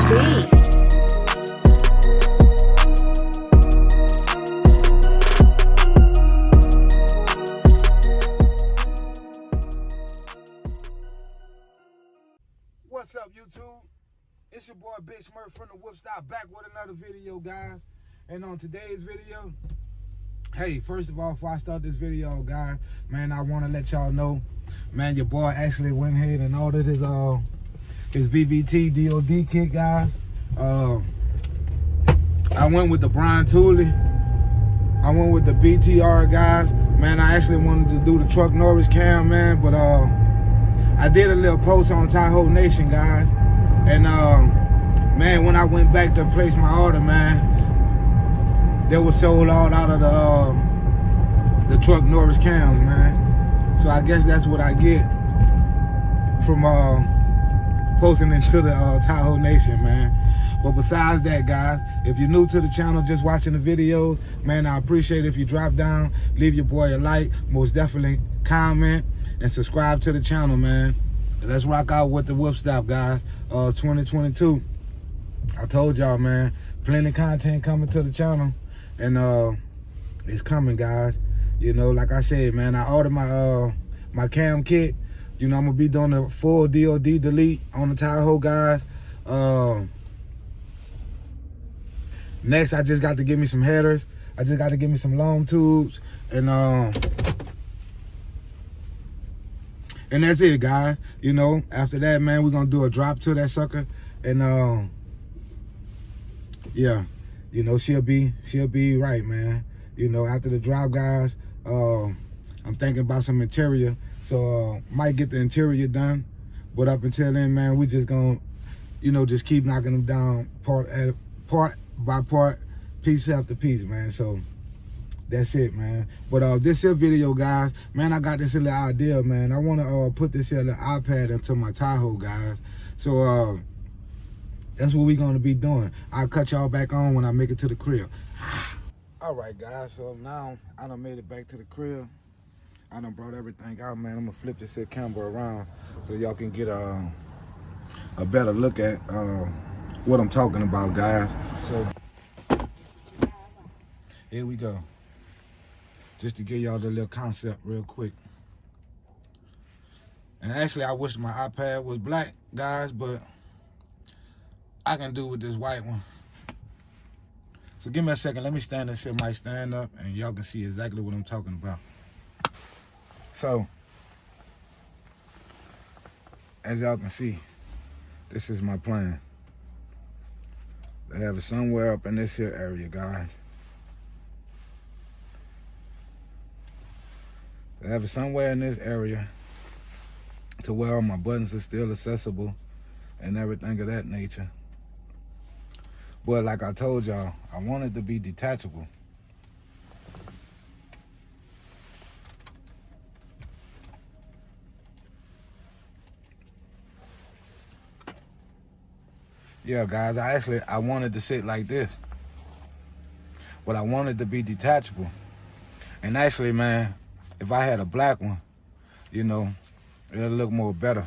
beat. What's up, YouTube? It's your boy Big Smurf from the Whip Stop, back with another video, guys. And on today's video, hey, first of all, before I start this video, guys, man, I want to let y'all know, man, your boy actually went ahead and ordered his VVT DOD kit, guys. I went with the Brian Tooley. I went with the BTR, guys. Man, I actually wanted to do the Truck Norris cam, man, but I did a little post on Tahoe Nation, guys, and man, when I went back to place my order, man, they were sold out of the Truck Norris cams, man. So I guess that's what I get from posting into the Tahoe Nation, man. But besides that, guys, if you're new to the channel, just watching the videos, man, I appreciate it if you drop down, leave your boy a like, most definitely comment, and subscribe to the channel, man. Let's rock out with the Whip Stop, guys. 2022. I told y'all, man, plenty of content coming to the channel, and it's coming, guys. You know, like I said, man, I ordered my cam kit. You know, I'm gonna be doing the full DOD delete on the Tahoe, guys. Next, I just got to give me some headers. I just got to give me some long tubes, and that's it, guys. You know, after that, man, we're gonna do a drop to that sucker, and yeah, you know, she'll be right, man. You know, after the drop, guys, I'm thinking about some interior, so might get the interior done, but up until then, man, we just gonna, you know, just keep knocking them down part by part, piece after piece, man. So that's it, man. But this here video, guys, man, I got this little idea, man. I want to put this here little iPad into my Tahoe, guys. So that's what we're going to be doing. I'll cut y'all back on when I make it to the crib. All right, guys, so now I done made it back to the crib. I done brought everything out, man. I'm going to flip this here camera around so y'all can get a better look at what I'm talking about, guys. So here we go. Just to give y'all the little concept real quick. And actually, I wish my iPad was black, guys, but I can do with this white one. So give me a second. Let me stand this mic stand up, and y'all can see exactly what I'm talking about. So, as y'all can see, this is my plan. They have it somewhere up in this here area, guys. They have it somewhere in this area to where all my buttons are still accessible and everything of that nature. But like I told y'all, I want it to be detachable. Yeah, guys, I wanted to sit like this, but I wanted to be detachable. And actually, man, if I had a black one, you know, it'll look more better.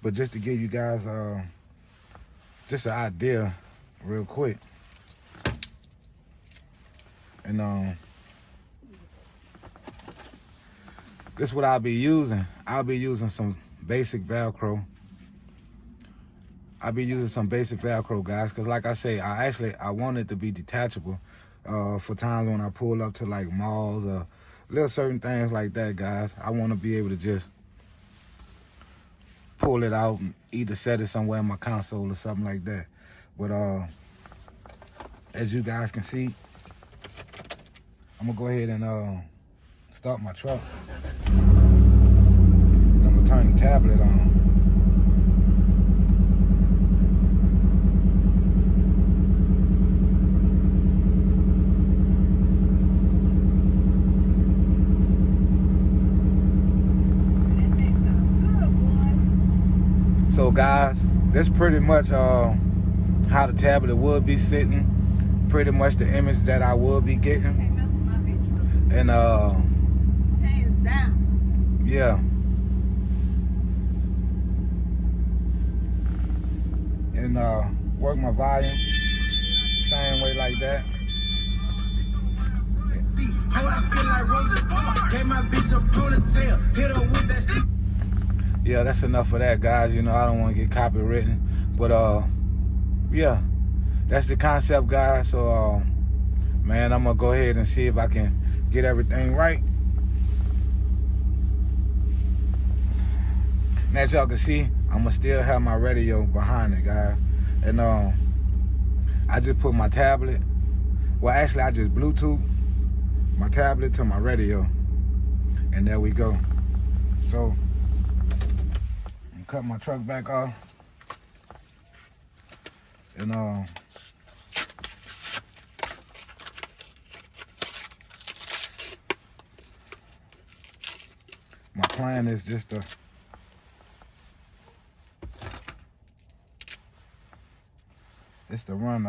But just to give you guys just an idea real quick. And this is what I'll be using. I'll be using some basic Velcro. I'll be using some basic Velcro, guys, because like I say, I want it to be detachable for times when I pull up to like malls or little certain things like that, guys. I want to be able to just pull it out and either set it somewhere in my console or something like that. But as you guys can see, I'm gonna go ahead and start my truck. And I'm gonna turn the tablet on. So guys, that's pretty much how the tablet would be sitting. Pretty much the image that I would be getting. And hands down. Yeah. And work my volume. Same way like that. Yeah, that's enough of that, guys. You know, I don't want to get copywritten. But yeah, that's the concept, guys. So man, I'm gonna go ahead and see if I can get everything right. And as y'all can see, I'm gonna still have my radio behind it, guys. And I just put my tablet, well actually I just Bluetooth my tablet to my radio, and there we go. So I'm cut my truck back off, and my plan is just to run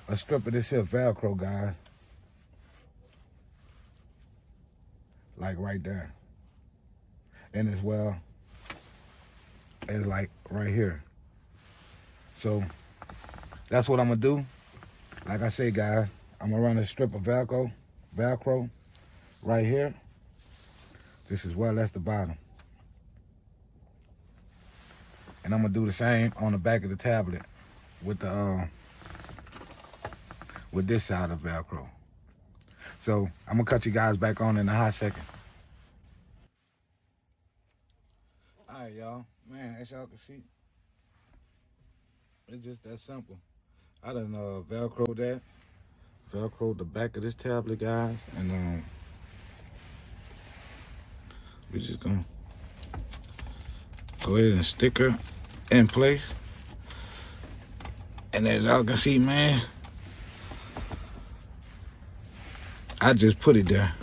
a strip of this here Velcro, guys, like right there, and as well as like right here. So that's what I'm gonna do. Like I say, guys, I'm gonna run a strip of Velcro right here, just as well as the bottom, and I'm gonna do the same on the back of the tablet with the with this side of Velcro. So I'm gonna cut you guys back on in a hot second. All right, y'all. Man, as y'all can see, it's just that simple. I done Velcro that, Velcro the back of this tablet, guys, and we just gonna go ahead and stick her in place. And as y'all can see, man, I just put it there,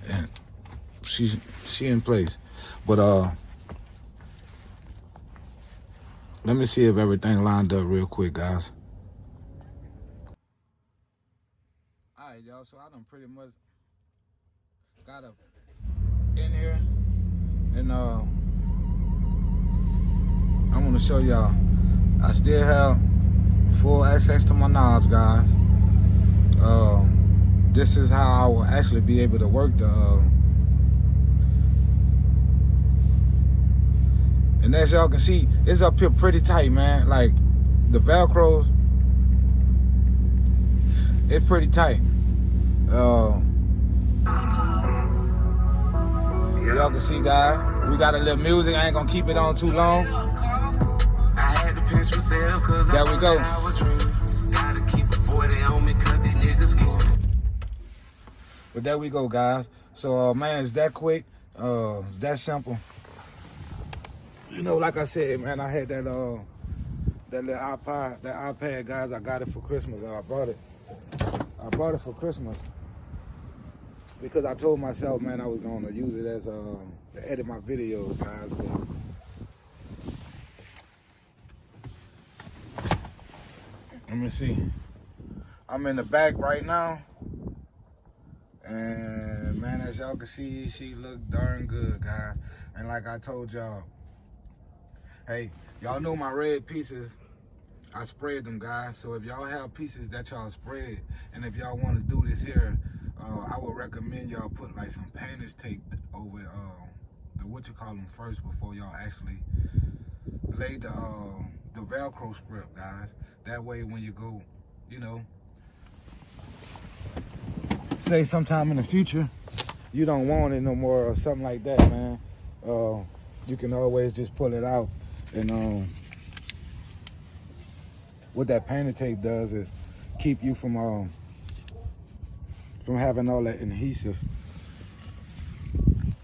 and she in place. But let me see if everything lined up real quick, guys. All right, y'all. So I done pretty much got up in here, and I want to show y'all. I still have full access to my knobs, guys. This is how I will actually be able to work the and as y'all can see, it's up here pretty tight, man. Like the Velcro, it's pretty tight. Y'all can see, guys, we got a little music. I ain't gonna keep it on too long. There we go. But there we go, guys. So man, it's that quick, that simple. You know, like I said, man, I had that little iPad, guys. I got it for Christmas. I brought it for Christmas because I told myself, man, I was gonna use it as to edit my videos, guys. But let me see. I'm in the back right now, and man, as y'all can see, she looked darn good, guys. And like I told y'all, hey, y'all know my red pieces, I sprayed them, guys. So if y'all have pieces that y'all sprayed, and if y'all want to do this here, I would recommend y'all put like some painter's tape over the first before y'all actually lay the Velcro script, guys. That way when you go, you know, say sometime in the future you don't want it no more or something like that, man, you can always just pull it out. And what that painter tape does is keep you from having all that adhesive,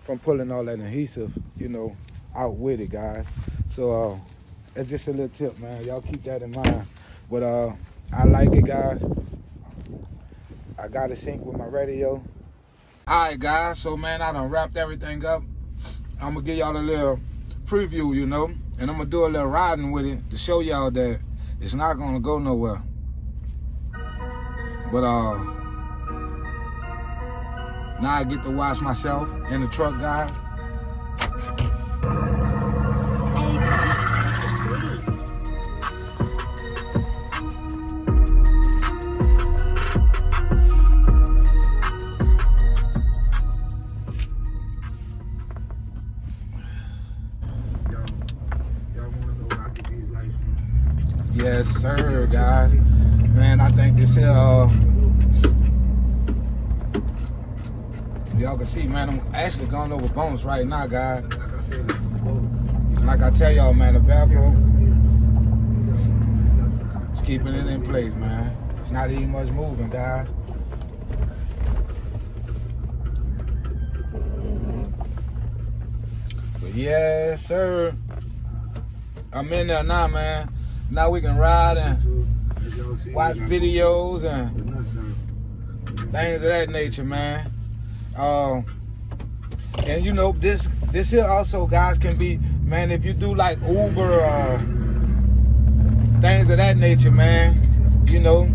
from pulling all that adhesive, you know, out with it, guys. So it's just a little tip, man. Y'all keep that in mind. But I like it, guys. I got it synced with my radio. All right, guys. So man, I done wrapped everything up. I'm gonna give y'all a little preview, you know, and I'm gonna do a little riding with it to show y'all that it's not gonna go nowhere. But now I get to watch myself in the truck, guys. sir, guys. Man, I think this here, y'all can see, man, I'm actually going over bumps right now, guys. Like I tell y'all, man, the Velcro is keeping it in place, man. It's not even much moving, guys. But yes, sir. I'm in there now, man. Now we can ride and watch videos and things of that nature, man. And you know, this here also, guys, can be, man, if you do like Uber, things of that nature, man. You know,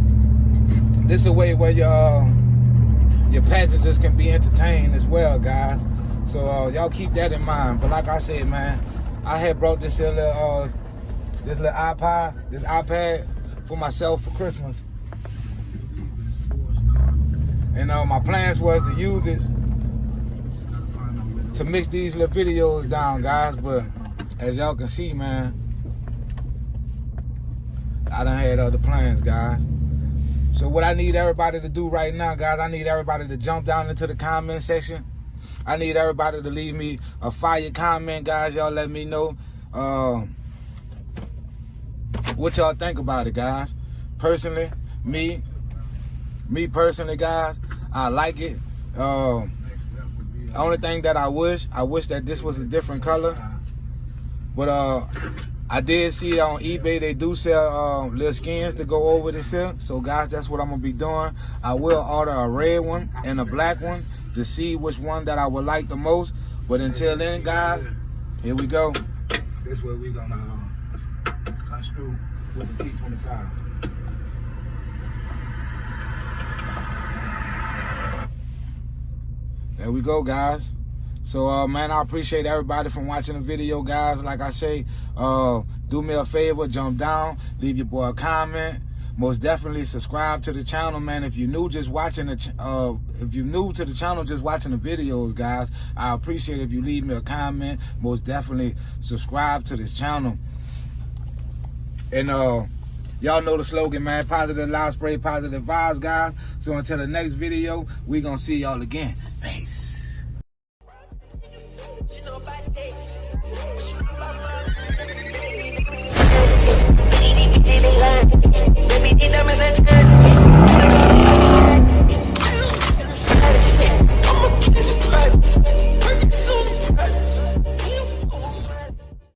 this is a way where your passengers can be entertained as well, guys. So y'all keep that in mind. But like I said, man, I had brought this little iPad for myself for Christmas. And my plans was to use it to mix these little videos down, guys. But as y'all can see, man, I done had other plans, guys. So what I need everybody to do right now, guys, I need everybody to jump down into the comment section. I need everybody to leave me a fire comment, guys. Y'all let me know what y'all think about it, guys. Personally, me personally, guys, I like it. The only thing that I wish that this was a different color. But I did see on eBay they do sell little skins to go over this here. So guys, that's what I'm gonna be doing. I will order a red one and a black one to see which one that I would like the most. But until then, guys, here we go. This is where we're gonna unscrew with the T25. There we go, guys. So, man, I appreciate everybody from watching the video, guys. Like I say, do me a favor, jump down, leave your boy a comment. Most definitely subscribe to the channel, man. If you're new, just watching if you're new to the channel, just watching the videos, guys, I appreciate if you leave me a comment. Most definitely subscribe to this channel. And y'all know the slogan, man. Positive loud spray, positive vibes, guys. So until the next video, we gonna see y'all again. Peace. You know,